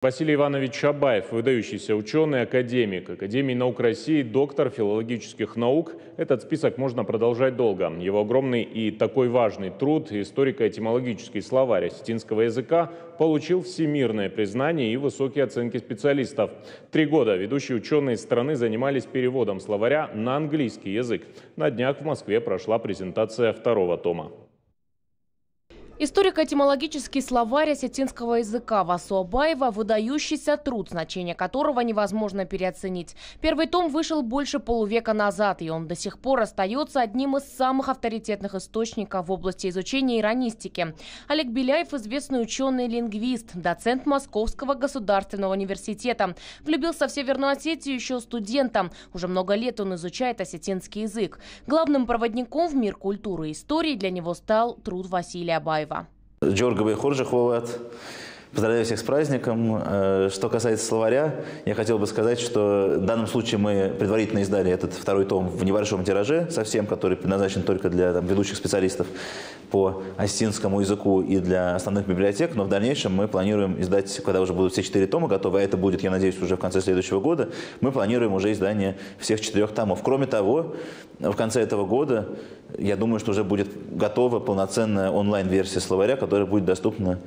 Василий Иванович Чабаев, выдающийся ученый, академик, Академии наук России, доктор филологических наук. Этот список можно продолжать долго. Его огромный и такой важный труд, историко-этимологический словарь осетинского языка, получил всемирное признание и высокие оценки специалистов. 3 года ведущие ученые страны занимались переводом словаря на английский язык. На днях в Москве прошла презентация 2-го тома. Историко-этимологический словарь осетинского языка Васу Абаева – выдающийся труд, значение которого невозможно переоценить. Первый том вышел больше полувека назад, и он до сих пор остается одним из самых авторитетных источников в области изучения иронистики. Олег Беляев – известный ученый-лингвист, доцент Московского государственного университета. Влюбился в Северную Осетию еще студентом. Уже много лет он изучает осетинский язык. Главным проводником в мир культуры и истории для него стал труд Василия Абаева. Джорговый Хоржиховат. Поздравляю всех с праздником. Что касается словаря, я хотел бы сказать, что в данном случае мы предварительно издали этот 2-й том в небольшом тираже, совсем, который предназначен только для ведущих специалистов по осетинскому языку и для основных библиотек, но в дальнейшем мы планируем издать, когда уже будут все 4 тома готовы, а это будет, я надеюсь, уже в конце следующего года, мы планируем уже издание всех 4 томов. Кроме того, в конце этого года, я думаю, что уже будет готова полноценная онлайн-версия словаря, которая будет доступна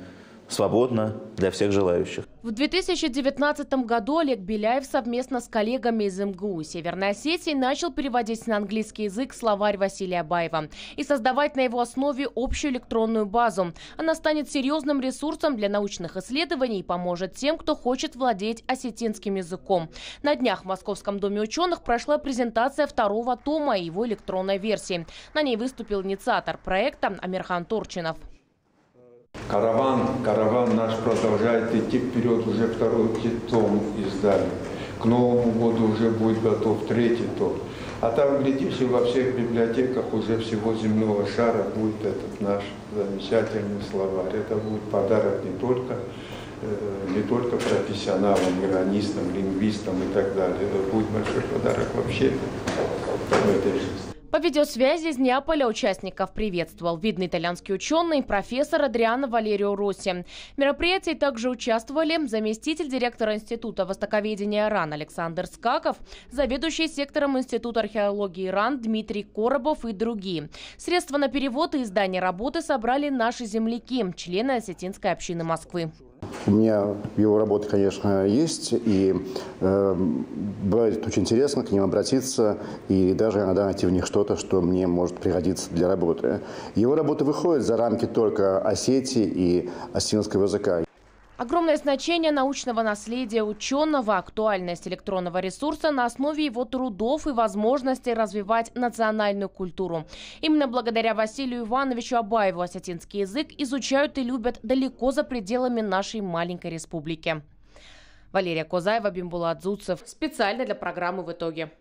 свободно для всех желающих. В 2019 году Олег Беляев совместно с коллегами из МГУ Северной Осетии начал переводить на английский язык словарь Василия Абаева и создавать на его основе общую электронную базу. Она станет серьезным ресурсом для научных исследований и поможет тем, кто хочет владеть осетинским языком. На днях в Московском доме ученых прошла презентация 2-го тома и его электронной версии. На ней выступил инициатор проекта Амирхан Турчинов. Караван наш продолжает идти вперед, уже 2-й том издали. К Новому году уже будет готов 3-й том. А там, глядишь, и во всех библиотеках уже всего земного шара будет этот наш замечательный словарь. Это будет подарок не только профессионалам, иронистам, лингвистам и так далее. Это будет большой подарок вообще в этой жизни. По видеосвязи из Неаполя участников приветствовал видный итальянский ученый, профессор Адриано Валерио Росси. В мероприятии также участвовали заместитель директора Института востоковедения РАН Александр Скаков, заведующий сектором Института археологии РАН Дмитрий Коробов и другие. Средства на перевод и издание работы собрали наши земляки, члены осетинской общины Москвы. У меня его работы, конечно, есть, и бывает очень интересно к ним обратиться и даже иногда найти в них что-то, что мне может пригодиться для работы. Его работы выходят за рамки только Осетии и осетинского языка. Огромное значение научного наследия ученого, актуальность электронного ресурса на основе его трудов и возможностей развивать национальную культуру. Именно благодаря Василию Ивановичу Абаеву осетинский язык изучают и любят далеко за пределами нашей маленькой республики. Валерия Козаева, Бимбулат Зуцев. Специально для программы «В итоге».